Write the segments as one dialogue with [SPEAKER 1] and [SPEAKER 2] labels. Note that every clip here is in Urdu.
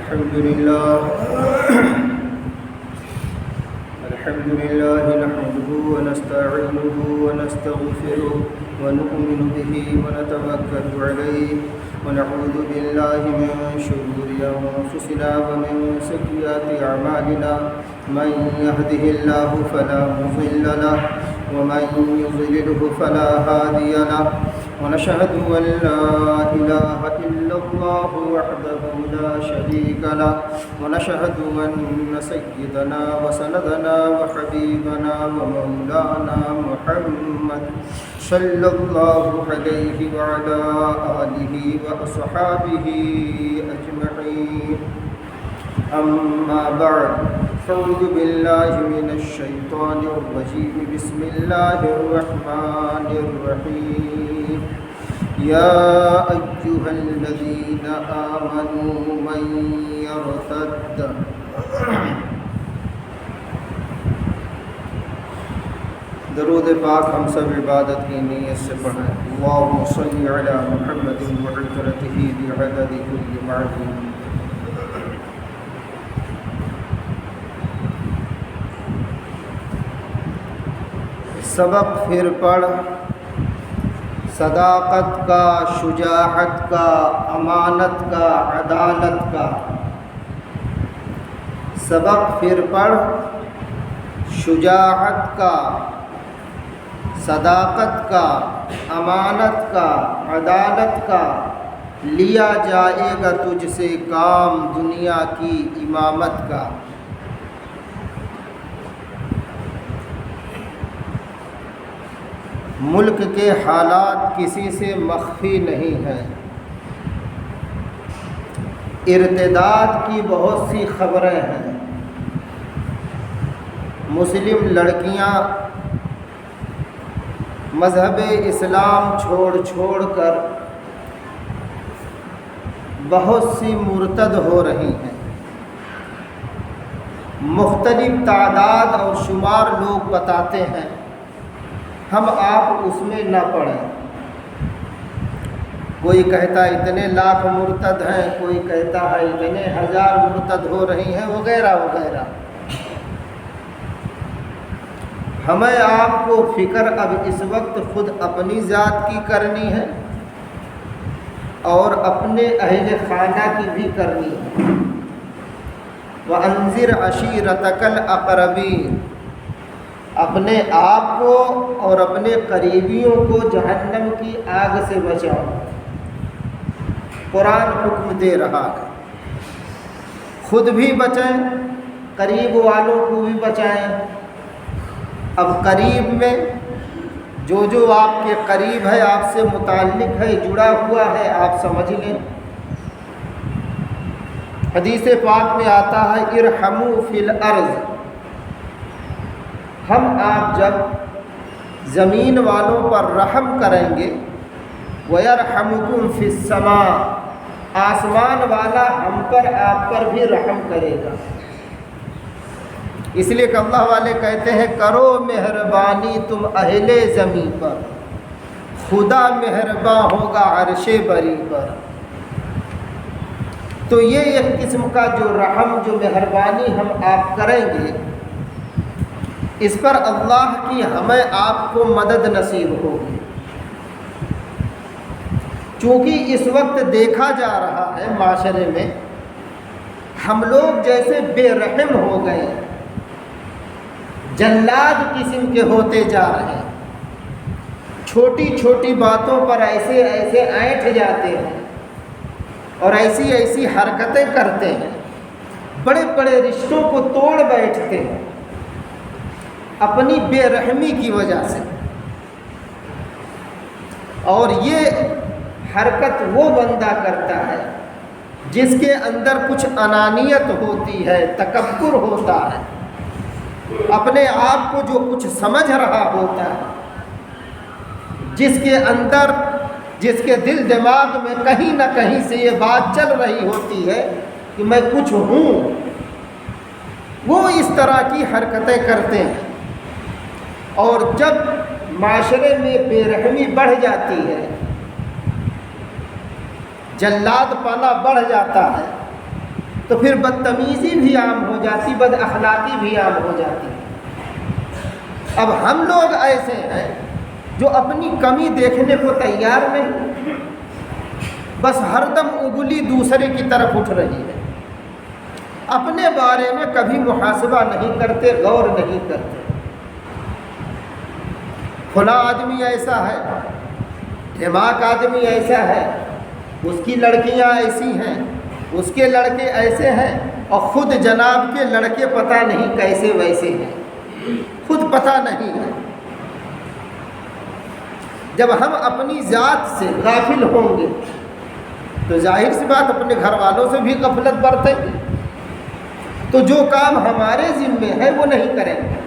[SPEAKER 1] الحمد لله نحمده ونستعينه ونستغفره ونؤمن به ونتوكل عليه ونعوذ بالله من شرور أنفسنا ومن سيئات أعمالنا من يهده الله فلا مضل له ومن يضلله فلا هادي له ونشهد أن لا إله إلا الله وحده لا شريك له ونشهد أن سيدنا وسندنا وحبيبنا ومولانا محمد صلى الله عليه وعلى آله وأصحابه أجمعين أما بعد أعوذ بالله من الشيطان الرجيم بسم الله الرحمن الرحيم يا أيها الذين آمنوا من يرتد درود پاک ہم سب عبادت کی نیت سے پڑھیں اللہم صلی علی محمد وعطرتہ بعدد کل معدود سبق پھر پڑھ صداقت کا، شجاعت کا، امانت کا، عدالت کا۔ سبق پھر پڑھ شجاعت کا، صداقت کا، امانت کا، عدالت کا، لیا جائے گا تجھ سے کام دنیا کی امامت کا۔ ملک کے حالات کسی سے مخفی نہیں ہیں، ارتداد کی بہت سی خبریں ہیں۔ مسلم لڑکیاں مذہب اسلام چھوڑ کر بہت سی مرتد ہو رہی ہیں۔ مختلف تعداد اور شمار لوگ بتاتے ہیں، ہم آپ اس میں نہ پڑیں۔ کوئی کہتا ہے اتنے لاکھ مرتد ہیں، کوئی کہتا ہے اتنے ہزار مرتد ہو رہی ہیں، وغیرہ وغیرہ۔ ہمیں آپ کو فکر اب اس وقت خود اپنی ذات کی کرنی ہے اور اپنے اہل خانہ کی بھی کرنی ہے۔ وَأَنذِرْ عَشِيرَتَكَ الْأَقْرَبِينَ، اپنے آپ کو اور اپنے قریبیوں کو جہنم کی آگ سے بچاؤ۔ قرآن حکم دے رہا ہے، خود بھی بچیں، قریب والوں کو بھی بچائیں۔ اب قریب میں جو آپ کے قریب ہے، آپ سے متعلق ہے، جڑا ہوا ہے، آپ سمجھ لیں۔ حدیث پاک میں آتا ہے ارحموا فی الارض، ہم آپ جب زمین والوں پر رحم کریں گے، وَيَرْحَمُكُمْ فِي السَّمَاءِ، آسمان والا ہم پر آپ پر بھی رحم کرے گا۔ اس لیے کہ اللہ والے کہتے ہیں کرو مہربانی تم اہل زمین پر، خدا مہرباں ہوگا عرش بری پر۔ تو یہ ایک قسم کا جو رحم، جو مہربانی ہم آپ کریں گے، اس پر اللہ کی ہمیں آپ کو مدد نصیب ہوگی۔ چونکہ اس وقت دیکھا جا رہا ہے معاشرے میں ہم لوگ جیسے بے رحم ہو گئے، جلاد قسم کے ہوتے جا رہے ہیں، چھوٹی چھوٹی باتوں پر ایسے اینٹھ جاتے ہیں اور ایسی حرکتیں کرتے ہیں، بڑے بڑے رشتوں کو توڑ بیٹھتے ہیں اپنی بے رحمی کی وجہ سے۔ اور یہ حرکت وہ بندہ کرتا ہے جس کے اندر کچھ انانیت ہوتی ہے، تکبر ہوتا ہے، اپنے آپ کو جو کچھ سمجھ رہا ہوتا ہے، جس کے اندر، جس کے دل دماغ میں کہیں نہ کہیں سے یہ بات چل رہی ہوتی ہے کہ میں کچھ ہوں، وہ اس طرح کی حرکتیں کرتے ہیں۔ اور جب معاشرے میں بے رحمی بڑھ جاتی ہے، جلاد پانا بڑھ جاتا ہے، تو پھر بدتمیزی بھی عام ہو جاتی، بد اخلاقی بھی عام ہو جاتی۔ اب ہم لوگ ایسے ہیں جو اپنی کمی دیکھنے کو تیار نہیں، بس ہر دم انگلی دوسرے کی طرف اٹھ رہی ہے، اپنے بارے میں کبھی محاسبہ نہیں کرتے، غور نہیں کرتے۔ فلاں آدمی ایسا ہے، دماغ آدمی ایسا ہے، اس کی لڑکیاں ایسی ہیں، اس کے لڑکے ایسے ہیں، اور خود جناب کے لڑکے پتہ نہیں کیسے ویسے ہیں، خود پتہ نہیں ہے۔ جب ہم اپنی ذات سے غافل ہوں گے تو ظاہر سی بات اپنے گھر والوں سے بھی غفلت برتیں گے، تو جو کام ہمارے ذمے ہے وہ نہیں کریں گے۔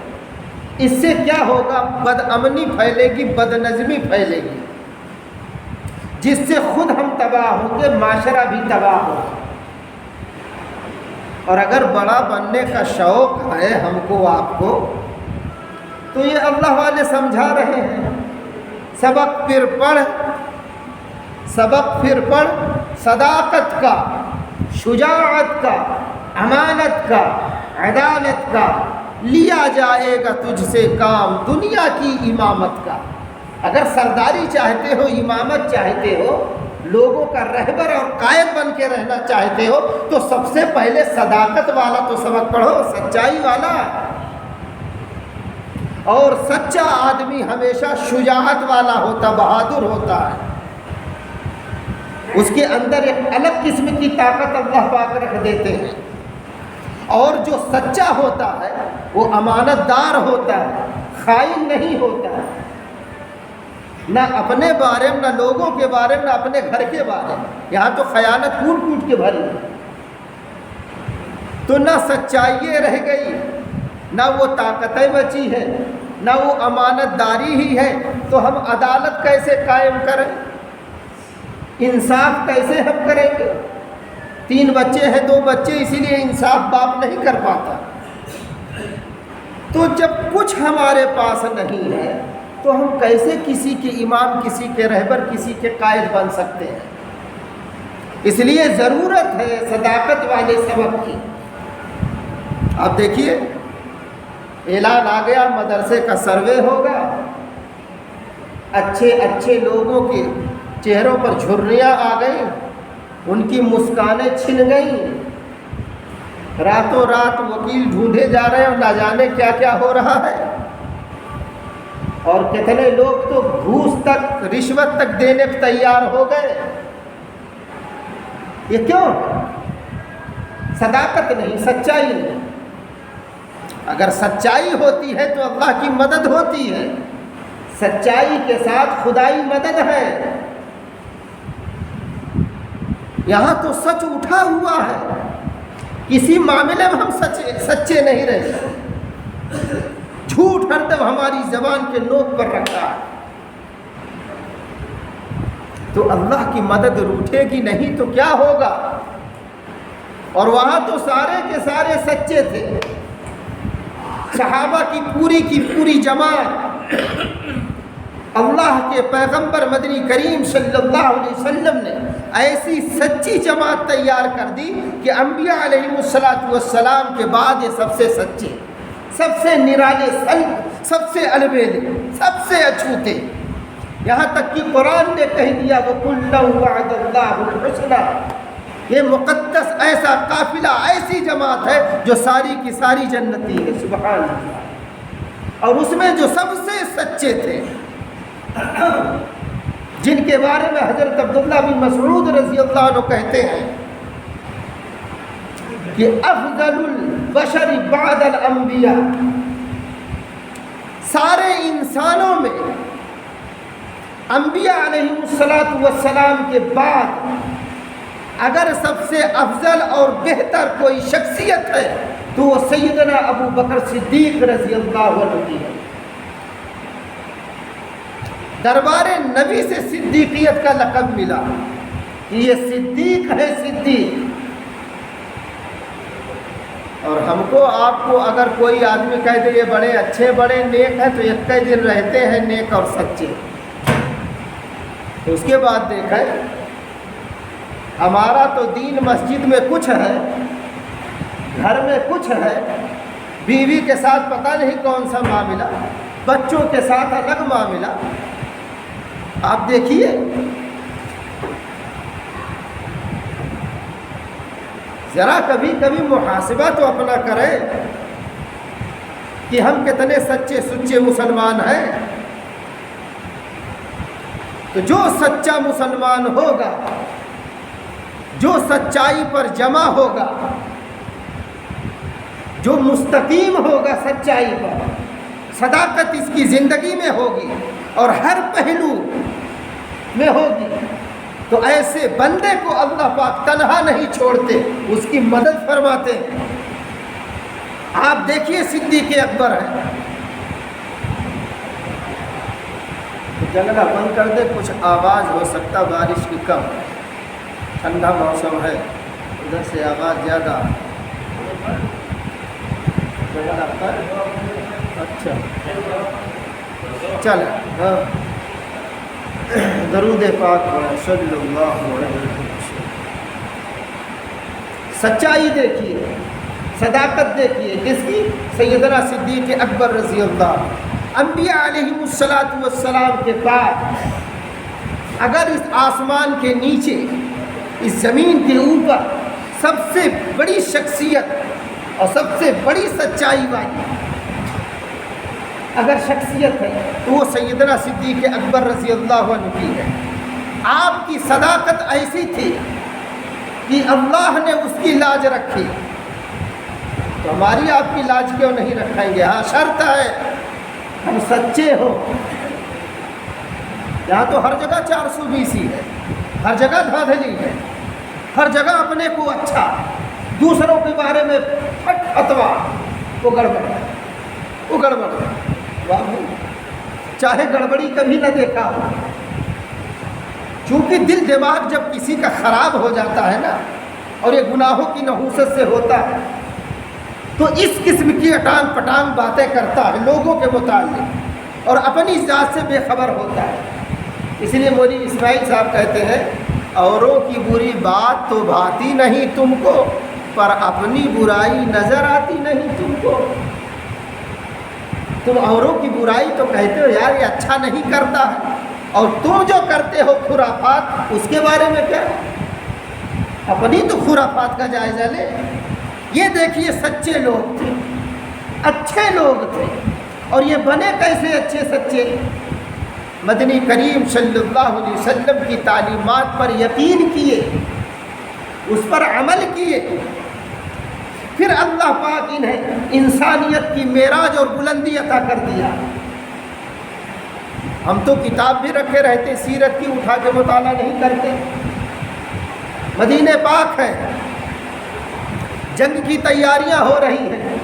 [SPEAKER 1] اس سے کیا ہوگا؟ بد امنی پھیلے گی، بد نظمی پھیلے گی، جس سے خود ہم تباہ ہوں گے، معاشرہ بھی تباہ ہوگا۔ اور اگر بڑا بننے کا شوق ہے ہم کو آپ کو، تو یہ اللہ والے سمجھا رہے ہیں، سبق پھر پڑھ، سبق پھر پڑھ، صداقت کا، شجاعت کا، امانت کا، عدالت کا، لیا جائے گا تجھ سے کام دنیا کی امامت کا۔ اگر سرداری چاہتے ہو، امامت چاہتے ہو، لوگوں کا رہبر اور قائد بن کے رہنا چاہتے ہو، تو سب سے پہلے صداقت والا تو سبق پڑھو، سچائی والا۔ اور سچا آدمی ہمیشہ شجاعت والا ہوتا، بہادر ہوتا ہے، اس کے اندر ایک الگ قسم کی طاقت اللہ پاک رکھ دیتے ہیں۔ اور جو سچا ہوتا ہے وہ امانت دار ہوتا ہے، خائن نہیں ہوتا ہے، نہ اپنے بارے میں، نہ لوگوں کے بارے میں، نہ اپنے گھر کے بارے میں۔ یہاں تو خیانت کوٹ کوٹ کے بھری ہے، تو نہ سچائی رہ گئی، نہ وہ طاقتیں بچی ہے، نہ وہ امانت داری ہی ہے، تو ہم عدالت کیسے قائم کریں؟ انصاف کیسے ہم کریں گے؟ 3 بچے ہیں، 2 بچے، اسی لیے انصاف باپ نہیں کر پاتا۔ تو جب کچھ ہمارے پاس نہیں ہے تو ہم کیسے کسی کے امام، کسی کے رہبر، کسی کے قائد بن سکتے ہیں؟ اس لیے ضرورت ہے صداقت والے سبق کی۔ اب دیکھیے، اعلان آ گیا، مدرسے کا سروے ہوگا، اچھے اچھے لوگوں کے چہروں پر جھریاں آ گئیں، ان کی مسکانیں چھن گئیں، راتوں رات وکیل ڈھونڈے جا رہے ہیں اور نہ جانے کیا کیا ہو رہا ہے، اور کتنے لوگ تو گھوس تک، رشوت تک دینے کو تیار ہو گئے۔ یہ کیوں؟ صداقت نہیں، سچائی نہیں۔ اگر سچائی ہوتی ہے تو اللہ کی مدد ہوتی ہے، سچائی کے ساتھ خدائی مدد ہے۔ یہاں تو سچ اٹھا ہوا ہے، کسی معاملے میں ہم سچے نہیں رہے، جھوٹ ہر دم ہماری زبان کے نوک پر رکھا ہے۔ تو اللہ کی مدد روٹھے گی نہیں تو کیا ہوگا؟ اور وہاں تو سارے کے سارے سچے تھے، صحابہ کی پوری جماعت۔ اللہ کے پیغمبر مدنی کریم صلی اللہ علیہ وسلم نے ایسی سچی جماعت تیار کر دی کہ انبیاء علیہ السلام کے بعد یہ سب سے سچے، سب سے نرالے سلب، سب سے البیلے، سب سے اچھوتے۔ یہاں تک کہ قرآن نے کہہ دیا وَكُلًّا وَعَدَ اللَّهُ الْحُسْنَىٰ، یہ مقدس ایسا قافلہ، ایسی جماعت ہے جو ساری کی ساری جنتی ہے، سبحان اللہ۔ اور اس میں جو سب سے سچے تھے، جن کے بارے میں حضرت عبداللہ بن مسعود رضی اللہ عنہ کہتے ہیں کہ افضل البشر بعد الانبیاء، سارے انسانوں میں انبیاء علیہ السلام کے بعد اگر سب سے افضل اور بہتر کوئی شخصیت ہے تو وہ سیدنا ابو بکر صدیق رضی اللہ عنہ کی ہے۔ دربار نبی سے صدیقیت کا لقب ملا، یہ صدیق ہے، صدیق۔ اور ہم کو، آپ کو اگر کوئی آدمی کہہ دے یہ بڑے اچھے، بڑے نیک ہیں، تو ایک دن رہتے ہیں نیک اور سچے، تو اس کے بعد دیکھیں ہمارا تو دین مسجد میں کچھ ہے، گھر میں کچھ ہے، بیوی کے ساتھ پتہ نہیں کون سا معاملہ، بچوں کے ساتھ الگ معاملہ. آپ دیکھیے ذرا کبھی کبھی محاسبہ تو اپنا کریں کہ ہم کتنے سچے سچے مسلمان ہیں. تو جو سچا مسلمان ہوگا، جو سچائی پر جمع ہوگا، جو مستقیم ہوگا سچائی پر، صداقت اس کی زندگی میں ہوگی اور ہر پہلو میں ہوگی، تو ایسے بندے کو اللہ پاک تنہا نہیں چھوڑتے، اس کی مدد فرماتے ہیں. آپ دیکھیے صدیق اکبر ہے. جنگلہ بند کر دے، کچھ آواز ہو سکتا، بارش کی کم، ٹھنڈا موسم ہے، ادھر سے آواز زیادہ. جنگلہ پر اچھا چل درود پاک صلی اللہ علیہ وسلم. سچائی دیکھیے، صداقت دیکھیے کس کی؟ سیدنا صدیق اکبر رضی اللہ. انبیاء علیہم السلام کے بعد اگر اس آسمان کے نیچے، اس زمین کے اوپر سب سے بڑی شخصیت اور سب سے بڑی سچائی والی اگر شخصیت ہے تو وہ سیدنا صدیق اکبر رضی اللہ عنہ کی ہے. آپ کی صداقت ایسی تھی کہ اللہ نے اس کی لاج رکھی، تو ہماری آپ کی لاج کیوں نہیں رکھیں گے؟ ہاں شرط ہے ہم سچے ہوں. یہاں تو ہر جگہ 420 ہے، ہر جگہ دھاندلی ہے، ہر جگہ اپنے کو اچھا، دوسروں کے بارے میں پھٹ فتوا، وہ گڑبڑ ہے، وہ گڑبڑ ہے. چاہے گڑبڑی کبھی نہ دیکھا ہو، چونکہ دل دماغ جب کسی کا خراب ہو جاتا ہے نا، اور یہ گناہوں کی نحوست سے ہوتا ہے، تو اس قسم کی اٹانگ پٹانگ باتیں کرتا ہے لوگوں کے متعلق اور اپنی ذات سے بے خبر ہوتا ہے. اس لیے مولوی اسماعیل صاحب کہتے ہیں اوروں کی بری بات تو بھاتی نہیں تم کو، پر اپنی برائی نظر آتی نہیں تم کو. تم اوروں کی برائی تو کہتے ہو یار یہ اچھا نہیں کرتا ہے، اور تم جو کرتے ہو خرافات، اس کے بارے میں کیا؟ اپنی تو خرافات کا جائزہ لے. یہ دیکھیے سچے لوگ تھے، اچھے لوگ تھے، اور یہ بنے کیسے اچھے سچے؟ مدنی کریم صلی اللہ علیہ وسلم کی تعلیمات پر یقین کیے، اس پر عمل کیے، پھر اللہ پاک انہیں انسانیت کی معراج اور بلندی عطا کر دیا. ہم تو کتاب بھی رکھے رہتے، سیرت کی اٹھا کے مطالعہ نہیں کرتے. مدینہ پاک ہے، جنگ کی تیاریاں ہو رہی ہیں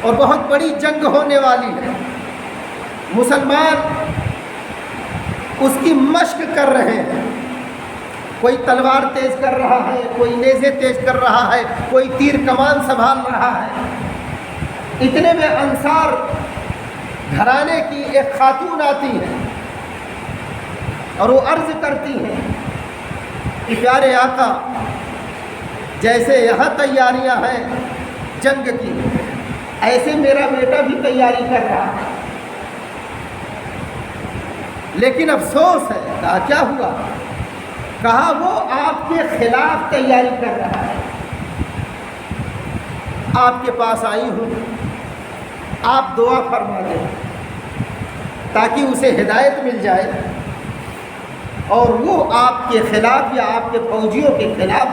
[SPEAKER 1] اور بہت بڑی جنگ ہونے والی ہے. مسلمان اس کی مشق کر رہے ہیں، کوئی تلوار تیز کر رہا ہے، کوئی نیزے تیز کر رہا ہے، کوئی تیر کمان سنبھال رہا ہے. اتنے میں انصار گھرانے کی ایک خاتون آتی ہے اور وہ عرض کرتی ہیں کہ پیارے آقا، جیسے یہاں تیاریاں ہیں جنگ کی، ایسے میرا بیٹا بھی تیاری کر رہا ہے، لیکن افسوس ہے. کہا کیا ہوا؟ کہا وہ آپ کے خلاف تیاری کر رہا ہے. آپ کے پاس آئی ہوں، آپ دعا فرما دیں تاکہ اسے ہدایت مل جائے اور وہ آپ کے خلاف یا آپ کے فوجیوں کے خلاف،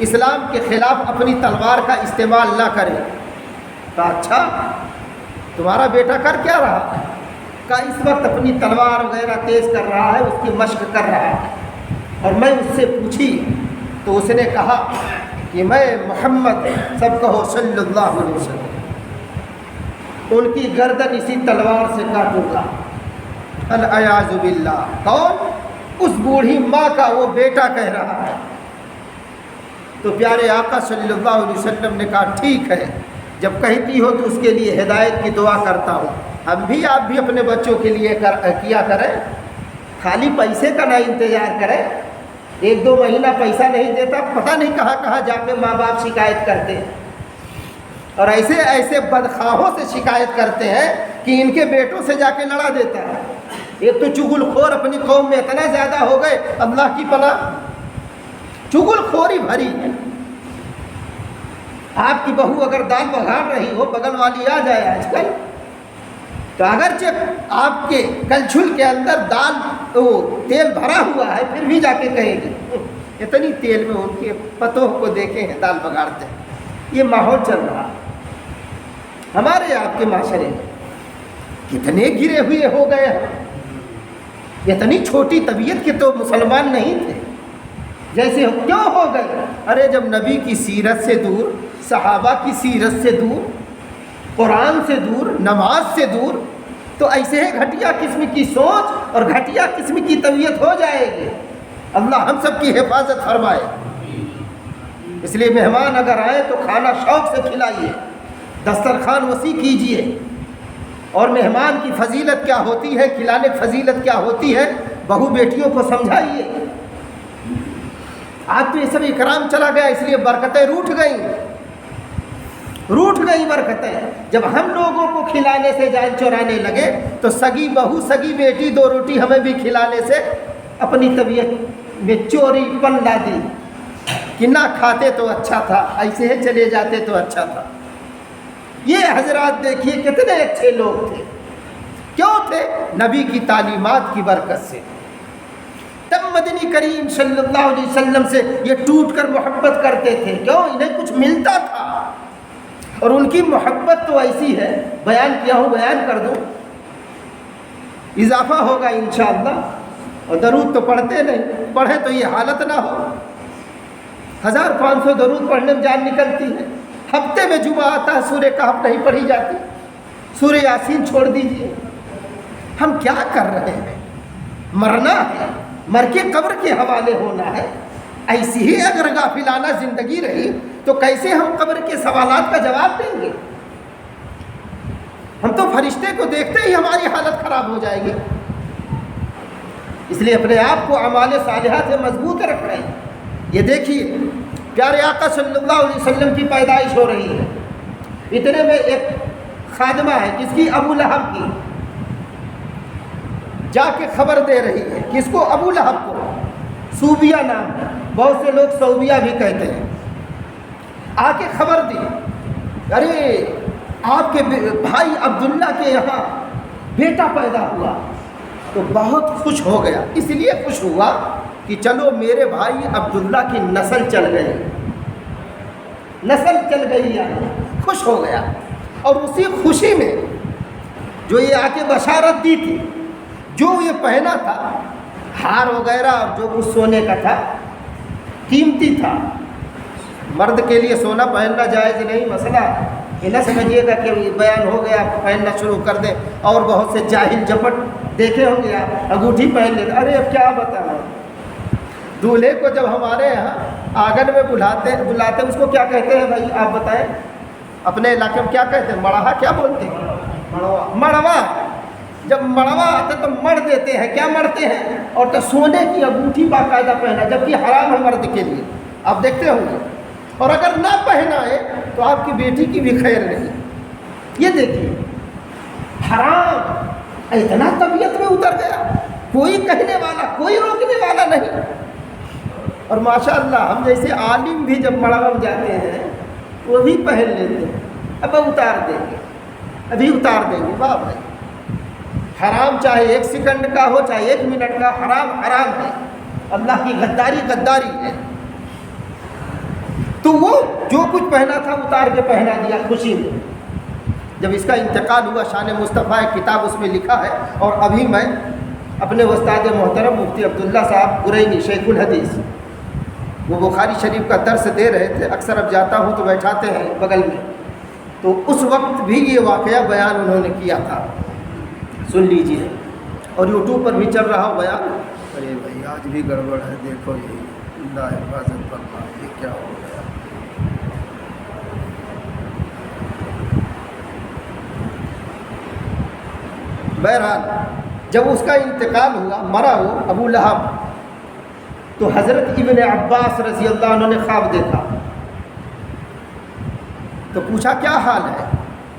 [SPEAKER 1] اسلام کے خلاف اپنی تلوار کا استعمال نہ کرے. کہا اچھا تمہارا بیٹا کر کیا رہا ہے؟ کہا اس وقت اپنی تلوار وغیرہ تیز کر رہا ہے، اس کی مشق کر رہا ہے. اور میں اس سے پوچھی تو اس نے کہا کہ میں محمد سب کہو صلی اللہ علیہ وسلم ان کی گردن اسی تلوار سے کاٹوں گا. العیاذ باللہ. کون؟ اس بوڑھی ماں کا وہ بیٹا کہہ رہا ہے. تو پیارے آقا صلی اللہ علیہ وسلم نے کہا ٹھیک ہے، جب کہتی ہو تو اس کے لیے ہدایت کی دعا کرتا ہوں. ہم بھی آپ بھی اپنے بچوں کے لیے کیا کریں، خالی پیسے کا نہ انتظار کریں. 1-2 مہینہ پیسہ نہیں دیتا، پتہ نہیں کہاں کہاں جا کے ماں باپ شکایت کرتے. اور ایسے ایسے بدخواہوں سے شکایت کرتے ہیں کہ ان کے بیٹوں سے جا کے لڑا دیتا ہے۔ ایک تو چغل خور اپنی قوم میں اتنا زیادہ ہو گئے، اللہ کی پناہ، چغل خوری بھری ہے۔ آپ کی بہو اگر دال بگھاڑ رہی ہو، بغل والی آ جائے آج کل، تو اگرچہ آپ کے کلچھل کے اندر تیل بھرا ہوا ہے، پھر بھی جا کے کہیں گے اتنی تیل میں ان کے پتوہ کو دیکھیں ہیں دال بگاڑتے ہیں۔ یہ ماحول چل رہا ہے ہمارے آپ کے معاشرے میں۔ کتنے گرے ہوئے ہو گئے ہیں، اتنی چھوٹی طبیعت کے تو مسلمان نہیں تھے، جیسے کیوں ہو گئے؟ ارے جب نبی کی سیرت سے دور، صحابہ کی سیرت سے دور، قرآن سے دور، نماز سے دور، تو ایسے ہی گھٹیا قسم کی سوچ اور گھٹیا قسم کی طبیعت ہو جائے گی۔ اللہ ہم سب کی حفاظت فرمائے۔ اس لیے مہمان اگر آئے تو کھانا شوق سے کھلائیے، دسترخوان وسیع کیجیے، اور مہمان کی فضیلت کیا ہوتی ہے، کھلانے کی فضیلت کیا ہوتی ہے، بہو بیٹیوں کو سمجھائیے۔ آج تو یہ سب اکرام چلا گیا، اس لیے برکتیں روٹھ گئیں برکتیں۔ جب ہم لوگوں کو کھلانے سے جان چورانے لگے تو سگی بہو سگی بیٹی 2 روٹی ہمیں بھی کھلانے سے اپنی طبیعت میں چوری پن لا دی کہ نہ کھاتے تو اچھا تھا، ایسے ہی چلے جاتے تو اچھا تھا۔ یہ حضرات دیکھیے کتنے اچھے لوگ تھے، کیوں تھے؟ نبی کی تعلیمات کی برکت سے۔ تب مدنی کریم صلی اللہ علیہ وسلم سے یہ ٹوٹ کر محبت کرتے تھے، کیوں؟ انہیں کچھ ملتا تھا، اور ان کی محبت تو ایسی ہے، بیان کیا ہوں بیان کر دوں، اضافہ ہوگا انشاءاللہ۔ اور درود تو پڑھتے نہیں، پڑھے تو یہ حالت نہ ہو۔ 1500 درود پڑھنے میں جان نکلتی ہے۔ ہفتے میں جمعہ آتا ہے، سورہ کہف نہیں پڑھی جاتی، سورہ یاسین چھوڑ دیجیے۔ ہم کیا کر رہے ہیں؟ مرنا ہے، مر کے قبر کے حوالے ہونا ہے۔ ایسی ہی اگر غافلانہ زندگی رہی تو کیسے ہم قبر کے سوالات کا جواب دیں گے؟ ہم تو فرشتے کو دیکھتے ہی ہماری حالت خراب ہو جائے گی۔ اس لیے اپنے آپ کو اعمال صالحہ سے مضبوط رکھ رہے ہیں۔ یہ دیکھیے پیارے آقا صلی اللہ علیہ وسلم کی پیدائش ہو رہی ہے، اتنے میں ایک خادمہ ہے جس کی، ابو لہب کی، جا کے خبر دے رہی ہے، کس کو؟ ابو لہب کو۔ صوبیہ نام ہے، بہت سے لوگ صوبیہ بھی کہتے ہیں۔ آ کے خبر دی، ارے آپ کے بھائی عبداللہ کے یہاں بیٹا پیدا ہوا، تو بہت خوش ہو گیا۔ اس لیے خوش ہوا کہ چلو میرے بھائی عبداللہ کی نسل چل گئی، یعنی خوش ہو گیا۔ اور اسی خوشی میں جو یہ آ کے بشارت دی تھی، جو یہ پہنا تھا ہار وغیرہ، اور جو کچھ سونے کا تھا قیمتی تھا، مرد کے لیے سونا پہننا جائز نہیں، مسئلہ یہ نہ سمجھیے گا کہ بیان ہو گیا پہننا شروع کر دیں۔ اور بہت سے جاہل جپٹ دیکھے ہوں گے آپ، انگوٹھی پہن لیتے، ارے اب کیا بتاؤں۔ دولہے کو جب ہمارے یہاں آنگن میں بلاتے اس کو کیا کہتے ہیں بھائی آپ بتائیں؟ اپنے علاقے میں کیا کہتے ہیں؟ مڑاہا کیا بولتے ہیں؟ مڑوا۔ جب مڑوا آتا تو مڑ دیتے ہیں، کیا مڑتے ہیں؟ اور تو سونے کی انگوٹھی باقاعدہ پہنا، جبکہ حرام ہے مرد کے لیے، آپ دیکھتے ہوں گے۔ اور اگر نہ پہنا ہے تو آپ کی بیٹی کی بھی خیر نہیں۔ یہ دیکھیے حرام اتنا طبیعت میں اتر گیا، کوئی کہنے والا، کوئی روکنے والا نہیں۔ اور ماشاءاللہ ہم جیسے عالم بھی جب مڑوا میں جاتے ہیں وہ بھی پہن لیتے ہیں، اب اتار دیں گے، ابھی اتار دیں گے۔ واہ بھائی، حرام چاہے 1 سیکنڈ کا ہو چاہے 1 منٹ کا، حرام حرام ہے، اللہ کی غداری ہے۔ تو وہ جو کچھ پہنا تھا اتار کے پہنا دیا خوشی میں۔ جب اس کا انتقال ہوا، شان مصطفیٰ کتاب اس میں لکھا ہے، اور ابھی میں اپنے استاد محترم مفتی عبداللہ صاحب قرینی شیخ الحدیث، وہ بخاری شریف کا درس دے رہے تھے، اکثر اب جاتا ہوں تو بیٹھاتے ہیں بغل میں، تو اس وقت بھی یہ واقعہ بیان انہوں نے کیا تھا، سن لیجیے۔ اور یوٹیوب پر بھی چل رہا ہو بیان۔ ارے بھائی آج بھی گڑبڑ ہے، دیکھو یہ اللہ حفاظت فرما، یہ کیا ہو گیا؟ بہرحال جب اس کا انتقال ہوا، مرا وہ ابو لہب، تو حضرت ابن عباس رضی اللہ عنہ نے خواب دیکھا تو پوچھا کیا حال ہے؟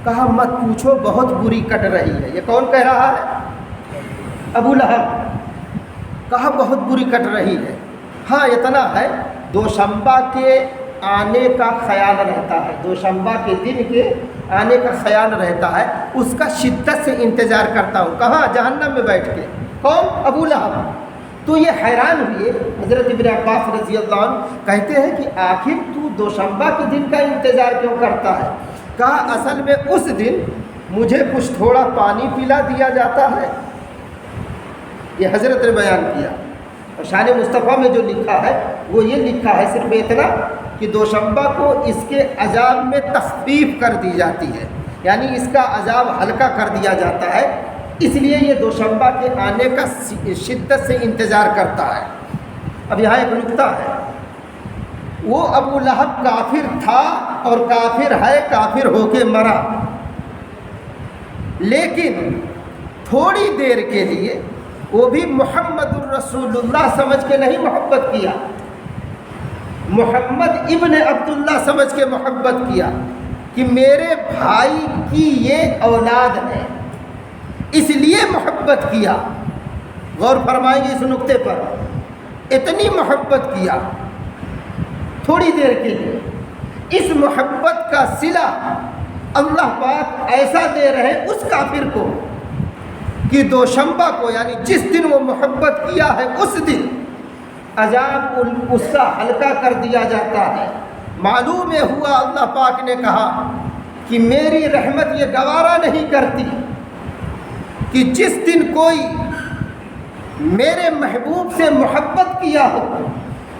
[SPEAKER 1] کہا مت پوچھو، بہت بری کٹ رہی ہے۔ یہ کون کہہ رہا ہے؟ ابو لہب۔ کہا بہت بری کٹ رہی ہے۔ ہاں اتنا ہے، دوشنبہ کے آنے کا خیال رہتا ہے، دوشنبہ کے دن کے آنے کا خیال رہتا ہے، اس کا شدت سے انتظار کرتا ہوں۔ کہاں؟ جہنم میں بیٹھ کے۔ کون؟ ابو لہب۔ تو یہ حیران ہوئے۔ حضرت ابن عباس رضی اللہ عنہ کہتے ہیں کہ آخر تو دوشنبہ کے دن کا انتظار کیوں کرتا ہے؟ کہا اصل میں اس دن مجھے کچھ تھوڑا پانی پلا دیا جاتا ہے۔ یہ حضرت نے بیان کیا، اور شان مصطفیٰ میں جو لکھا ہے وہ یہ لکھا ہے صرف اتنا کہ دوشنبہ کو اس کے عذاب میں تخفیف کر دی جاتی ہے، یعنی اس کا عذاب ہلکا کر دیا جاتا ہے، اس لیے یہ دوشنبہ کے آنے کا شدت سے انتظار کرتا ہے۔ اب یہاں ایک نکتہ ہے، وہ ابو لہب کافر تھا اور کافر ہے، کافر ہو کے مرا، لیکن تھوڑی دیر کے لیے وہ بھی محمد الرسول اللہ سمجھ کے نہیں محبت کیا، محمد ابن عبداللہ سمجھ کے محبت کیا کہ میرے بھائی کی یہ اولاد ہے، اس لیے محبت کیا۔ غور فرمائیں گے اس نقطے پر، اتنی محبت کیا تھوڑی دیر کے لیے۔ اس محبت کا صلہ اللہ پاک ایسا دے رہے اس کافر کو کہ دوشنبہ کو، یعنی جس دن وہ محبت کیا ہے اس دن عذاب اس کا ہلکا کر دیا جاتا ہے۔ معلوم ہوا اللہ پاک نے کہا کہ میری رحمت یہ گوارا نہیں کرتی کہ جس دن کوئی میرے محبوب سے محبت کیا ہو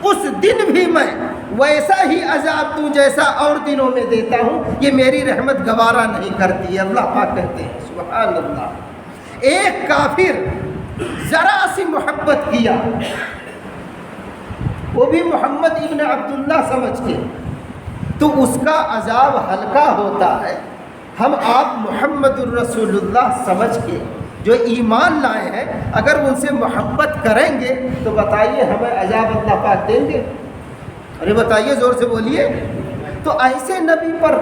[SPEAKER 1] اس دن بھی میں ویسا ہی عذاب دوں جیسا اور دنوں میں دیتا ہوں، یہ میری رحمت گوارا نہیں کرتی۔ اللہ پاک کہتے ہیں سبحان اللہ، ایک کافر ذرا سی محبت کیا، وہ بھی محمد ابن عبداللہ سمجھ کے، تو اس کا عذاب ہلکا ہوتا ہے۔ ہم آپ محمد الرسول اللہ سمجھ کے جو ایمان لائے ہیں اگر ان سے محبت کریں گے تو بتائیے ہمیں عذاب اللہ پاک دیں گے؟ ارے بتائیے، زور سے بولیے۔ تو ایسے نبی پر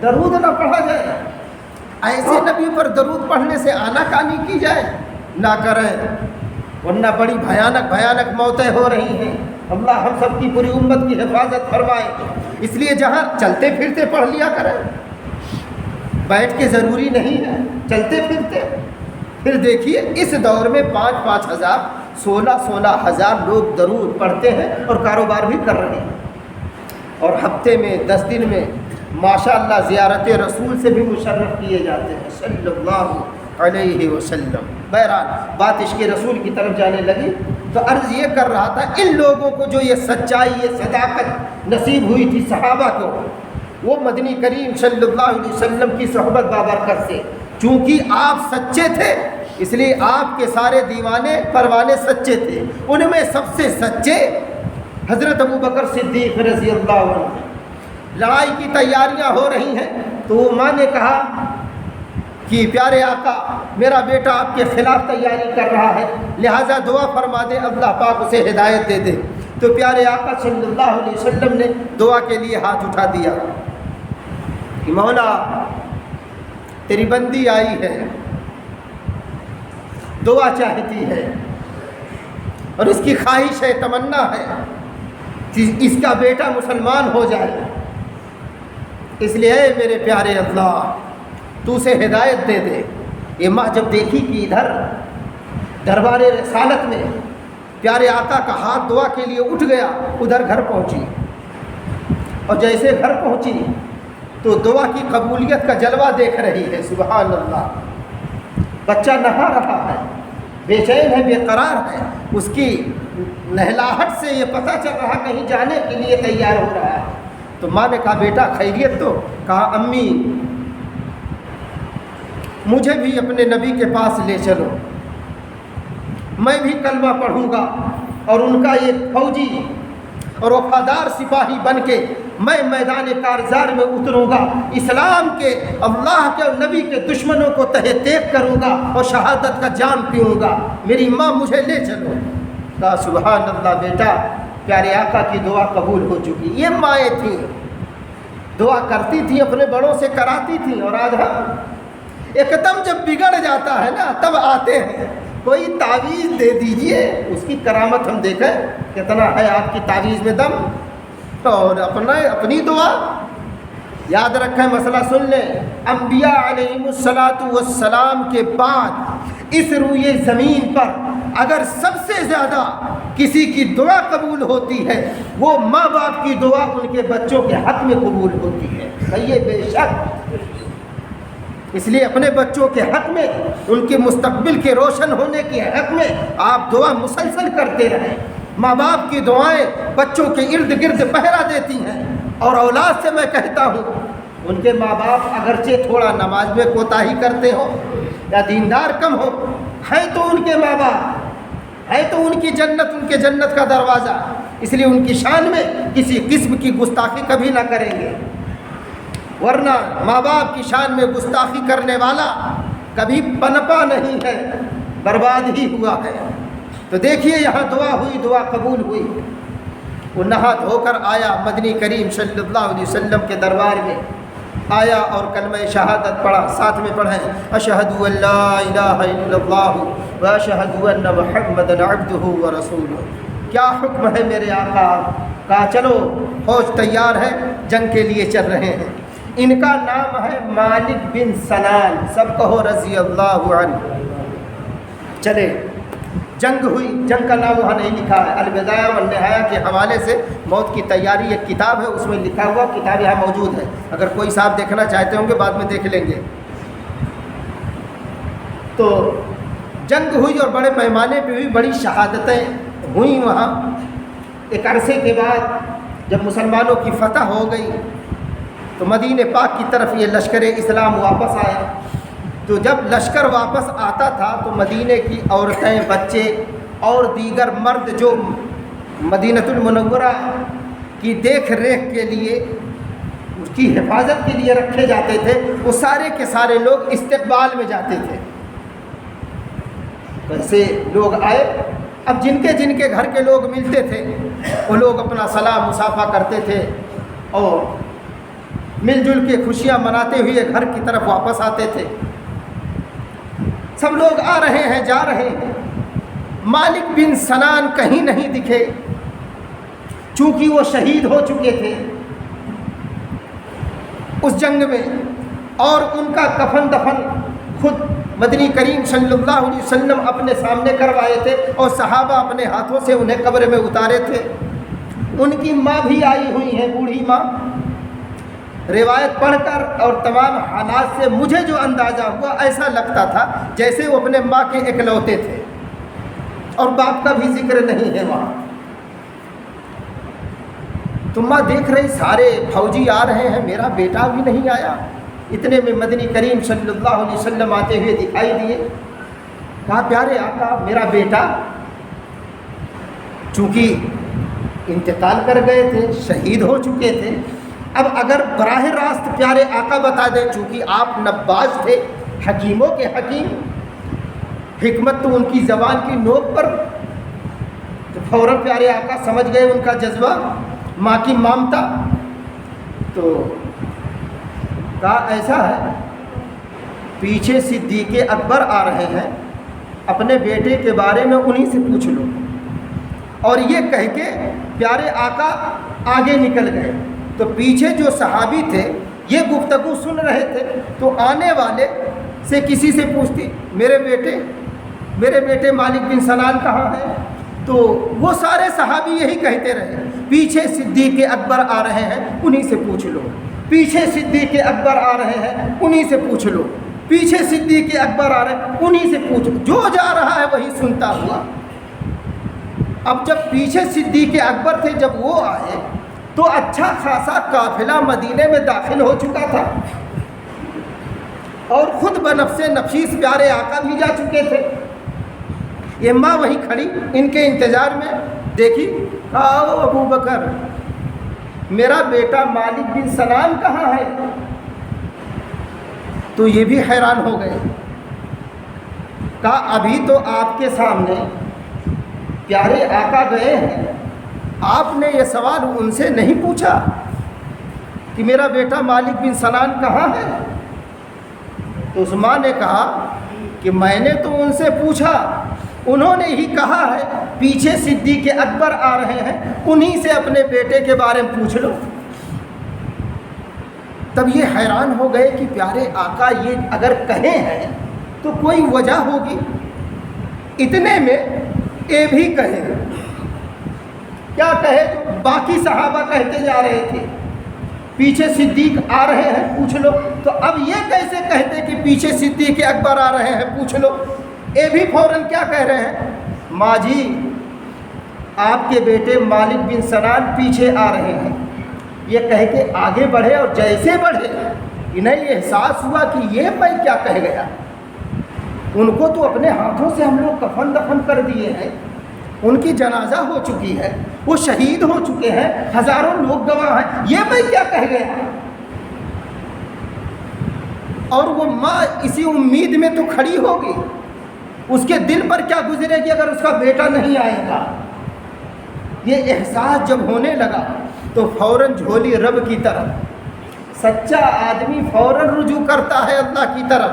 [SPEAKER 1] درود نہ پڑھا جائے، ایسے نبی پر درود پڑھنے سے آناکانی کی جائے، نہ کریں، ورنہ بڑی بھیانک موتیں ہو رہی ہیں۔ اللہ ہم سب کی پوری امت کی حفاظت فرمائے۔ اس لیے جہاں چلتے پھرتے پڑھ لیا کریں، بیٹھ کے ضروری نہیں ہے، چلتے پھرتے۔ پھر دیکھیے اس دور میں 5-5 ہزار 16 ہزار لوگ درود پڑھتے ہیں اور کاروبار بھی کر رہے ہیں، اور ہفتے میں 10 دن میں ماشاءاللہ زیارت رسول سے بھی مشرف کیے جاتے ہیں صلی اللہ علیہ وسلم۔ بہرحال بات عشق رسول کی طرف جانے لگی تو عرض یہ کر رہا تھا، ان لوگوں کو جو یہ سچائی، یہ صداقت نصیب ہوئی تھی صحابہ کو، وہ مدنی کریم صلی اللہ علیہ وسلم کی صحبت بابرکت سے، چونکہ آپ سچے تھے اس لیے آپ کے سارے دیوانے پروانے سچے تھے، ان میں سب سے سچے حضرت ابو بکر صدیق رضی اللہ عنہ۔ لڑائی کی تیاریاں ہو رہی ہیں تو وہ ماں نے کہا کہ پیارے آقا میرا بیٹا آپ کے خلاف تیاری کر رہا ہے، لہٰذا دعا فرما دیں اللہ پاک اسے ہدایت دے دے۔ تو پیارے آقا صلی اللہ علیہ وسلم نے دعا کے لیے ہاتھ اٹھا دیا کہ مولا تیری بندی آئی ہے، دعا چاہتی ہے اور اس کی خواہش ہے، تمنا ہے کہ اس کا بیٹا مسلمان ہو جائے، اس لیے اے میرے پیارے اللہ تو اسے ہدایت دے دے۔ یہ ماں جب دیکھی کہ ادھر دربار رسالت میں پیارے آقا کا ہاتھ دعا کے لیے اٹھ گیا، ادھر گھر پہنچی، اور جیسے گھر پہنچی تو دعا کی قبولیت کا جلوہ دیکھ رہی ہے۔ سبحان اللہ، بچہ نہا رہا ہے، بے چین ہے، بے قرار ہے، اس کی نہلاہٹ سے یہ پتہ چل رہا کہیں جانے کے لیے تیار ہو رہا ہے۔ تو ماں نے کہا بیٹا خیریت تو؟ کہا امی مجھے بھی اپنے نبی کے پاس لے چلو، میں بھی کلمہ پڑھوں گا اور ان کا ایک فوجی اور وفادار سپاہی بن کے میں میدان کارزار میں اتروں گا، اسلام کے، اللہ کے اور نبی کے دشمنوں کو تہہ تیغ کروں گا اور شہادت کا جام پیوں گا، میری ماں مجھے لے چلو۔ کہا سبحان اللہ بیٹا، پیارے آقا کی دعا قبول ہو چکی۔ یہ مائیں تھیں دعا کرتی تھی، اپنے بڑوں سے کراتی تھی، اور آج ہم ایک دم جب بگڑ جاتا ہے نا تب آتے ہیں کوئی تعویذ دے دیجئے، اس کی کرامت ہم دیکھیں کتنا ہے آپ کی تعویذ میں دم، اور اپنی دعا یاد رکھیں۔ مسئلہ سن لیں، انبیاء علیہم السلام کے بعد اس روئے زمین پر اگر سب سے زیادہ کسی کی دعا قبول ہوتی ہے وہ ماں باپ کی دعا ان کے بچوں کے حق میں قبول ہوتی ہے، کہیے بے شک۔ اس لیے اپنے بچوں کے حق میں، ان کے مستقبل کے روشن ہونے کے حق میں آپ دعا مسلسل کرتے رہیں۔ ماں باپ کی دعائیں بچوں کے ارد گرد پہرا دیتی ہیں، اور اولاد سے میں کہتا ہوں ان کے ماں باپ اگرچہ تھوڑا نماز میں کوتاہی کرتے ہو یا دیندار کم ہو، ہیں تو ان کے ماں باپ، ہے تو ان کی جنت، ان کے جنت کا دروازہ، اس لیے ان کی شان میں کسی قسم کی گستاخی کبھی نہ کریں گے، ورنہ ماں باپ کی شان میں گستاخی کرنے والا کبھی پنپا نہیں ہے، برباد ہی ہوا ہے۔ تو دیکھیے یہاں دعا ہوئی، دعا قبول ہوئی، وہ نہا دھو کر آیا، مدنی کریم صلی اللہ علیہ وسلم کے دربار میں آیا اور کلمہ شہادت پڑھا، ساتھ میں پڑھیں اشہد ان لا الہ الا اللہ واشہد ان محمدا عبدہ ورسولہ۔ کیا حکم ہے میرے آقا؟ کہا چلو فوج تیار ہے، جنگ کے لیے چل رہے ہیں۔ ان کا نام ہے مالک بن سنان، سب کہو رضی اللہ عنہ۔ چلے جنگ ہوئی، جنگ کا نام وہاں نہیں لکھا ہے، البدایہ والنہایہ کے حوالے سے موت کی تیاری ایک کتاب ہے، اس میں لکھا ہوا، کتاب یہاں موجود ہے، اگر کوئی صاحب دیکھنا چاہتے ہوں گے بعد میں دیکھ لیں گے۔ تو جنگ ہوئی اور بڑے پیمانے پہ ہوئی، بڑی شہادتیں ہوئیں وہاں۔ ایک عرصے کے بعد جب مسلمانوں کی فتح ہو گئی تو مدینہ پاک کی طرف یہ لشکر اسلام واپس آیا۔ تو جب لشکر واپس آتا تھا تو مدینہ کی عورتیں، بچے اور دیگر مرد جو مدینۃ المنورہ کی دیکھ ریکھ کے لیے، اس کی حفاظت کے لیے رکھے جاتے تھے، وہ سارے کے سارے لوگ استقبال میں جاتے تھے۔ ویسے لوگ آئے، اب جن کے گھر کے لوگ ملتے تھے وہ لوگ اپنا سلام مصافحہ کرتے تھے اور مل جل کے خوشیاں مناتے ہوئے گھر کی طرف واپس آتے تھے۔ سب لوگ آ رہے ہیں، جا رہے ہیں، مالک بن سنان کہیں نہیں دکھے، چونکہ وہ شہید ہو چکے تھے اس جنگ میں، اور ان کا کفن دفن خود مدنی کریم صلی اللہ علیہ وسلم اپنے سامنے کروائے تھے، اور صحابہ اپنے ہاتھوں سے انہیں قبر میں اتارے تھے۔ ان کی ماں بھی آئی ہوئی ہیں، بوڑھی ماں۔ روایت پڑھ کر اور تمام حالات سے مجھے جو اندازہ ہوا، ایسا لگتا تھا جیسے وہ اپنے ماں کے اکلوتے تھے، اور باپ کا بھی ذکر نہیں ہے وہاں۔ تو ماں دیکھ رہی سارے فوجی آ رہے ہیں، میرا بیٹا بھی نہیں آیا۔ اتنے میں مدنی کریم صلی اللہ علیہ وسلم آتے ہوئے دکھائی دیے۔ کہا پیارے آقا، میرا بیٹا چونکہ انتقال کر گئے تھے، شہید ہو چکے تھے، اب اگر براہ راست پیارے آقا بتا دیں، چونکہ آپ نباز تھے، حکیموں کے حکیم، حکمت تو ان کی زبان کی نوک پر، تو فوراً پیارے آقا سمجھ گئے ان کا جذبہ، ماں کی ممتا۔ تو کہا ایسا ہے، پیچھے صدیق اکبر آ رہے ہیں، اپنے بیٹے کے بارے میں انہی سے پوچھ لو۔ اور یہ کہہ کے پیارے آقا آگے نکل گئے۔ تو پیچھے جو صحابی تھے یہ گفتگو سن رہے تھے، تو آنے والے سے کسی سے پوچھتی میرے بیٹے مالک بن سنان کہاں ہے؟ تو وہ سارے صحابی یہی کہتے رہے، پیچھے صدیق اکبر آ رہے ہیں، انہی سے پوچھ لو، پیچھے صدیق اکبر آ رہے ہیں، انہی سے پوچھ لو، پیچھے صدیق اکبر آ رہے ہیں، انہی سے پوچھ لو۔ جو جا رہا ہے وہی سنتا ہوا۔ اب جب پیچھے صدیق اکبر تھے، جب وہ آئے تو اچھا خاصا قافلہ مدینے میں داخل ہو چکا تھا، اور خود بنفس نفیس پیارے آقا بھی جا چکے تھے۔ یہ ماں وہیں کھڑی ان کے انتظار میں، دیکھی، کہا ابو بکر میرا بیٹا مالک بن سنان کہاں ہے؟ تو یہ بھی حیران ہو گئے۔ کہا ابھی تو آپ کے سامنے پیارے آقا گئے ہیں، آپ نے یہ سوال ان سے نہیں پوچھا؟ کہ میرا بیٹا مالک بن سنان کہاں ہے؟ تو اس ماں نے کہا کہ میں نے تو ان سے پوچھا، انہوں نے ہی کہا ہے پیچھے صدیق اکبر آ رہے ہیں، انہی سے اپنے بیٹے کے بارے میں پوچھ لو۔ تب یہ حیران ہو گئے کہ پیارے آقا یہ اگر کہے ہیں تو کوئی وجہ ہوگی۔ اتنے میں اے بھی کہے، کیا کہے؟ تو باقی صحابہ کہتے جا رہے تھے پیچھے صدیق آ رہے ہیں پوچھ لو، تو اب یہ کیسے کہتے کہ پیچھے صدیق اکبر آ رہے ہیں پوچھ لو؟ اے بھی فوراً کیا کہہ رہے ہیں؟ ماں جی آپ کے بیٹے مالک بن سنان پیچھے آ رہے ہیں۔ یہ کہہ کے آگے بڑھے، اور جیسے بڑھے انہیں احساس ہوا کہ یہ میں کیا کہہ گیا۔ ان کو تو اپنے ہاتھوں سے ہم لوگ کفن دفن کر دیے ہیں، ان کی جنازہ ہو چکی ہے، وہ شہید ہو چکے ہیں، ہزاروں لوگ گواہ ہیں، یہ میں کیا کہہ گیا۔ اور وہ ماں اسی امید میں تو کھڑی ہوگی، اس کے دل پر کیا گزرے گی اگر اس کا بیٹا نہیں آئے گا۔ یہ احساس جب ہونے لگا تو فوراً جھولی رب کی طرف، سچا آدمی فوراً رجوع کرتا ہے اللہ کی طرف،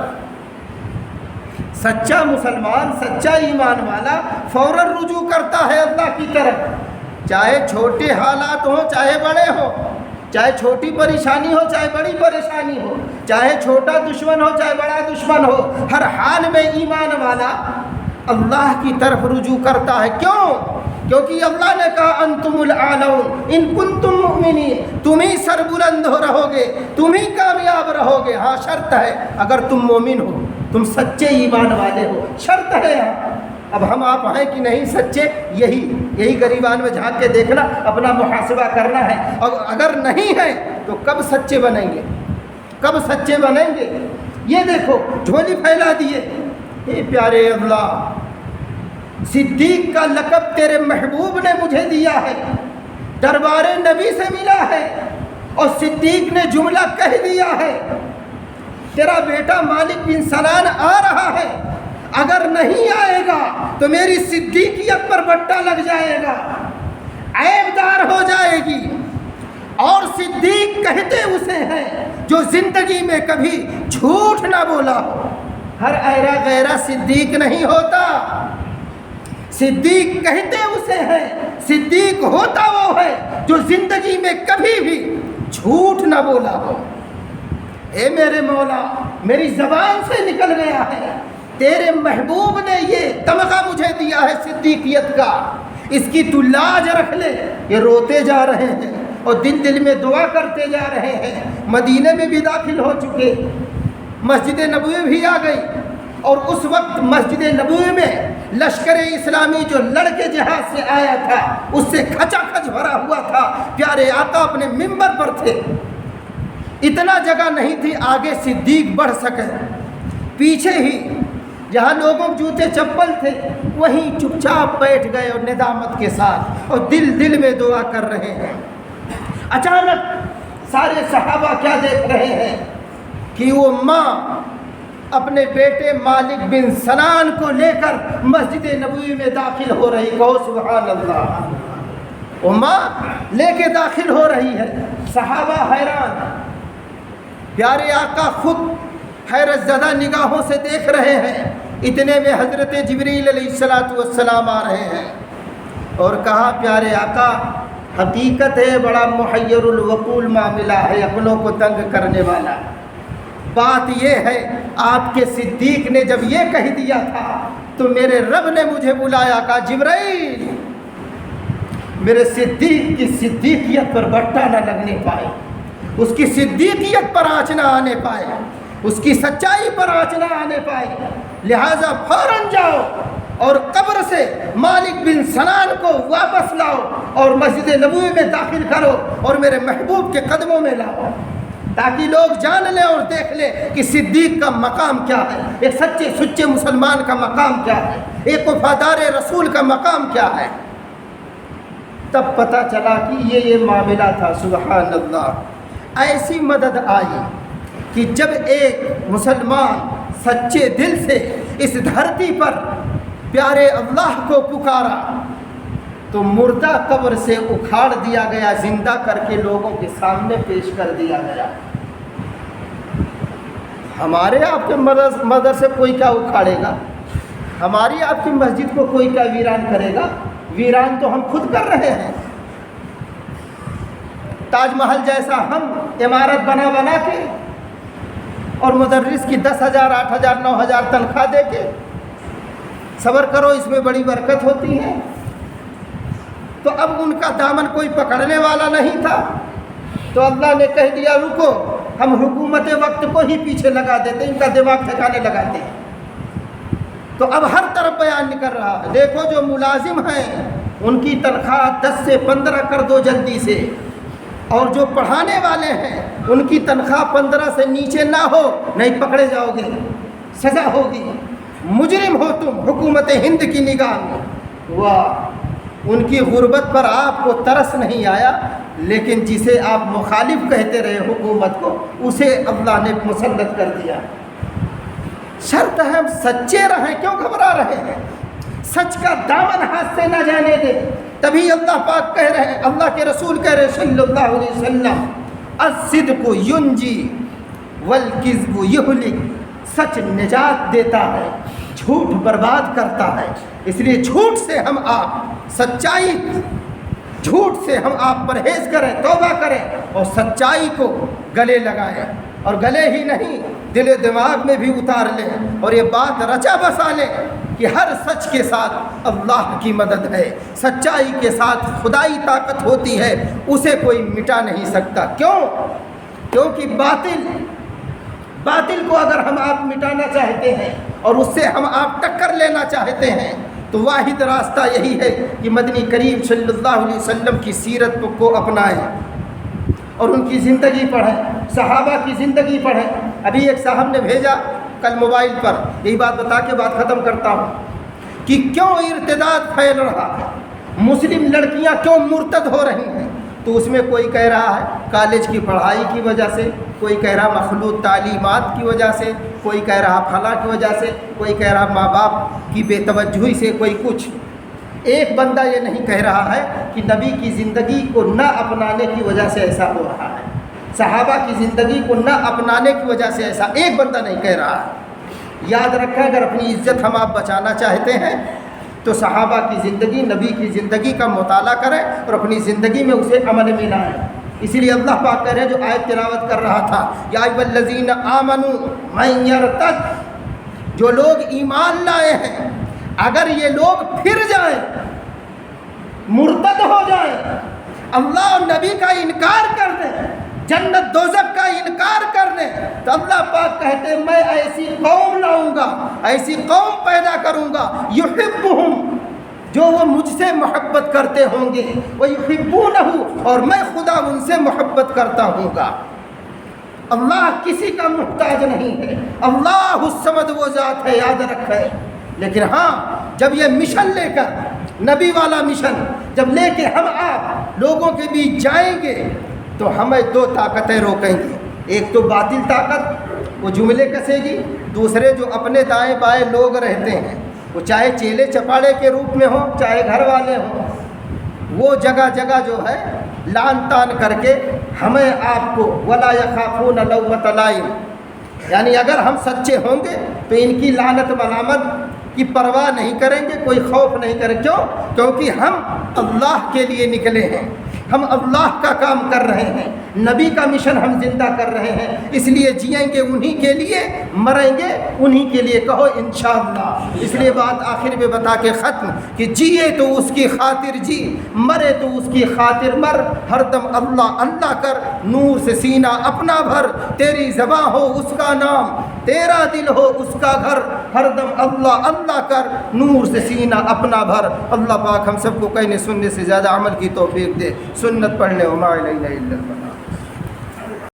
[SPEAKER 1] سچا مسلمان سچا ایمان والا فوراً رجوع کرتا ہے اللہ کی طرف، چاہے چھوٹے حالات ہوں چاہے بڑے ہوں، چاہے چھوٹی پریشانی ہو چاہے بڑی پریشانی ہو، چاہے چھوٹا دشمن ہو چاہے بڑا دشمن ہو، ہر حال میں ایمان والا اللہ کی طرف رجوع کرتا ہے۔ کیوں؟ کیونکہ اللہ نے کہا انتم الاعلون ان کنتم مؤمنین، تم ہی سربلند ہو رہو گے، تم ہی کامیاب رہو گے۔ ہاں شرط ہے اگر تم مومن ہو، تم سچے ایمان والے ہو، شرط ہے یہاں۔ اب ہم آپ ہیں کہ نہیں سچے، یہی گریبان میں جھانک کے دیکھنا، اپنا محاسبہ کرنا ہے، اور اگر نہیں ہے تو کب سچے بنیں گے، کب سچے بنیں گے؟ یہ دیکھو جھولی پھیلا دیے۔ اے پیارے اللہ، صدیق کا لقب تیرے محبوب نے مجھے دیا ہے، دربار نبی سے ملا ہے، اور صدیق نے جملہ کہہ دیا ہے تیرا بیٹا مالک بن سنان آ رہا ہے، اگر نہیں آئے گا تو میری صدیقیت پر بٹا لگ جائے گا، عیب دار ہو جائے گی۔ اور صدیق کہتے اسے ہیں جو زندگی میں کبھی جھوٹ نہ بولا ہو۔ ہر ایرا غیرہ صدیق نہیں ہوتا، صدیق کہتے اسے ہیں، صدیق ہوتا وہ ہے جو زندگی میں کبھی بھی جھوٹ نہ بولا ہو۔ اے میرے مولا، میری زبان سے نکل گیا ہے، تیرے محبوب نے یہ تمغہ مجھے دیا ہے صدیقیت کا، اس کی تو لاج رکھ لے۔ یہ روتے جا رہے ہیں اور دل میں دعا کرتے جا رہے ہیں، مدینے میں بھی داخل ہو چکے، مسجد نبوی بھی آ گئی، اور اس وقت مسجد نبوی میں لشکر اسلامی جو لڑ کے جہاد سے آیا تھا اس سے کھچا کھچ بھرا ہوا تھا۔ پیارے آقا اپنے منبر پر تھے، اتنا جگہ نہیں تھی آگے صدیق بڑھ سکے، پیچھے ہی جہاں لوگوں کے جوتے چپل تھے وہیں چپ چاپ بیٹھ گئے اور ندامت کے ساتھ، اور دل میں دعا کر رہے ہیں۔ اچانک سارے صحابہ کیا دیکھ رہے ہیں کہ وہ ماں اپنے بیٹے مالک بن سنان کو لے کر مسجد نبوی میں داخل ہو رہی، کہو سبحان اللہ۔ وہ ماں لے کے داخل ہو رہی ہے، صحابہ حیران، پیارے آقا خود حیرت زدہ نگاہوں سے دیکھ رہے ہیں۔ اتنے میں حضرت جبریل علیہ السلام آ رہے ہیں اور کہا پیارے آقا حقیقت ہے بڑا محیر الوقول معاملہ ہے، عقلوں کو تنگ کرنے والا۔ بات یہ ہے آپ کے صدیق نے جب یہ کہہ دیا تھا تو میرے رب نے مجھے بلایا، کہا جبرائیل میرے صدیق کی صدیقیت پر بٹا نہ لگنے پائے، اس کی صدیقیت پر آنچ نہ آنے پائے، اس کی سچائی پر آنچ نہ آنے پائے، لہٰذا فوراً جاؤ اور قبر سے مالک بن سنان کو واپس لاؤ اور مسجد نبوی میں داخل کرو اور میرے محبوب کے قدموں میں لاؤ، تاکہ لوگ جان لیں اور دیکھ لیں کہ صدیق کا مقام کیا ہے، ایک سچے سچے مسلمان کا مقام کیا ہے، ایک وفادار رسول کا مقام کیا ہے۔ تب پتہ چلا کہ یہ معاملہ تھا۔ سبحان اللہ، ایسی مدد آئی کہ جب ایک مسلمان سچے دل سے اس دھرتی پر پیارے اللہ کو پکارا تو مردہ قبر سے اکھاڑ دیا گیا، زندہ کر کے لوگوں کے سامنے پیش کر دیا گیا۔ ہمارے آپ کے مدرسے کوئی کیا اکھاڑے گا؟ ہماری آپ کی مسجد کو کوئی کیا ویران کرے گا؟ ویران تو ہم خود کر رہے ہیں۔ تاج محل جیسا ہم عمارت بنا بنا کے اور مدرس کی 10,000 8,000 9,000 تنخواہ دے کے، صبر کرو اس میں بڑی برکت ہوتی ہے۔ تو اب ان کا دامن کوئی پکڑنے والا نہیں تھا، تو اللہ نے کہہ دیا رکو، ہم حکومت وقت کو ہی پیچھے لگا دیتے، ان کا دماغ ٹھکانے لگاتے ہیں۔ تو اب ہر طرف بیان نکل رہا ہے، دیکھو جو ملازم ہیں ان کی تنخواہ 10 سے 15 کر دو جلدی سے، اور جو پڑھانے والے ہیں ان کی تنخواہ 15 سے نیچے نہ ہو، نہیں پکڑے جاؤ گے، سزا ہوگی، مجرم ہو تم حکومت ہند کی نگاہ میں۔ واہ، ان کی غربت پر آپ کو ترس نہیں آیا، لیکن جسے آپ مخالف کہتے رہے حکومت کو، اسے اللہ نے مسلط کر دیا۔ شرط ہے ہم سچے رہیں، کیوں گھبرا رہے ہیں؟ سچ کا دامن ہاتھ سے نہ جانے دے۔ تبھی اللہ پاک کہہ رہے ہیں، اللہ کے رسول کہہ رہے ہیں صلی اللہ علیہ وسلم، الصدق ینجی والکذب یہلک، سچ نجات دیتا ہے، جھوٹ برباد کرتا ہے۔ اس لیے جھوٹ سے ہم آپ سچائی، جھوٹ سے ہم آپ پرہیز کریں، توبہ کریں اور سچائی کو گلے لگائیں، اور گلے ہی نہیں دل و دماغ میں بھی اتار لیں، اور یہ بات رچا بسا لیں کہ ہر سچ کے ساتھ اللہ کی مدد ہے، سچائی کے ساتھ خدائی طاقت ہوتی ہے، اسے کوئی مٹا نہیں سکتا۔ کیوں؟ کیونکہ باطل کو اگر ہم آپ مٹانا چاہتے ہیں اور اس سے ہم آپ ٹکر لینا چاہتے ہیں، تو واحد راستہ یہی ہے کہ مدنی کریم صلی اللہ علیہ وسلم کی سیرت کو اپنائیں اور ان کی زندگی پڑھیں، صحابہ کی زندگی پڑھیں۔ ابھی ایک صاحب نے بھیجا کل موبائل پر، یہی بات بتا کے بات ختم کرتا ہوں، کہ کیوں ارتداد پھیل رہا ہے، مسلم لڑکیاں کیوں مرتد ہو رہی ہیں۔ تو اس میں کوئی کہہ رہا ہے کالج کی پڑھائی کی وجہ سے، کوئی کہہ رہا مخلوط تعلیمات کی وجہ سے، کوئی کہہ رہا فلاں کی وجہ سے، کوئی کہہ رہا ماں باپ کی بے توجہی سے، کوئی کچھ۔ ایک بندہ یہ نہیں کہہ رہا ہے کہ نبی کی زندگی کو نہ اپنانے کی وجہ سے ایسا ہو رہا ہے، صحابہ کی زندگی کو نہ اپنانے کی وجہ سے ایسا ایک بندہ نہیں کہہ رہا ہے۔ یاد رکھیں، اگر اپنی عزت ہم آپ بچانا چاہتے ہیں تو صحابہ کی زندگی، نبی کی زندگی کا مطالعہ کریں اور اپنی زندگی میں اسے عمل میں لائیں۔ اسی لیے اللہ پاک کہہ رہے ہیں، جو آیت تلاوت کر رہا تھا، یا ایھا الذین آمنوا من یرتد، جو لوگ ایمان لائے ہیں اگر یہ لوگ پھر جائیں، مرتد ہو جائیں، اللہ اور نبی کا انکار کر دیں، جنت دوزخ کا انکار کر دیں، تو اللہ پاک کہتے ہیں میں ایسی قوم لاؤں گا، ایسی قوم پیدا کروں گا، یحبہم، جو وہ مجھ سے محبت کرتے ہوں گے، ویحبونہ، اور میں خدا ان سے محبت کرتا ہوں گا۔ اللہ کسی کا محتاج نہیں ہے، اللہ الصمد وہ ذات ہے، یاد رکھے۔ لیکن ہاں، جب یہ مشن لے کر، نبی والا مشن جب لے کے ہم آپ لوگوں کے بیچ جائیں گے، تو ہمیں دو طاقتیں روکیں گی۔ ایک تو باطل طاقت، وہ جملے کسے گی، دوسرے جو اپنے دائیں بائیں لوگ رہتے ہیں، وہ چاہے چیلے چپاڑے کے روپ میں ہوں، چاہے گھر والے ہوں، وہ جگہ جگہ جو ہے لان تان کر کے ہمیں آپ کو ولا یخافون لومۃ لائم، یعنی اگر ہم سچے ہوں گے تو ان کی لعنت ملامت کی پرواہ نہیں کریں گے، کوئی خوف نہیں کریں۔ کیوں؟ کیونکہ ہم اللہ کے لیے نکلے ہیں، ہم اللہ کا کام کر رہے ہیں، نبی کا مشن ہم زندہ کر رہے ہیں، اس لیے جئیں گے انہی کے لیے، مریں گے انہی کے لیے، کہو انشاءاللہ۔ اس لیے بات آخر میں بتا کے ختم کہ جیے تو اس کی خاطر جی، مرے تو اس کی خاطر مر، ہر دم اللہ اللہ کر، نور سے سینہ اپنا بھر، تیری زباں ہو اس کا نام، تیرا دل ہو اس کا گھر، ہر دم اللہ اللہ کر، نور سے سینہ اپنا بھر۔ اللہ پاک ہم سب کو کہنے سننے سے زیادہ عمل کی توفیق دے۔ سنت پڑھنے وما علینا الا البلاغ۔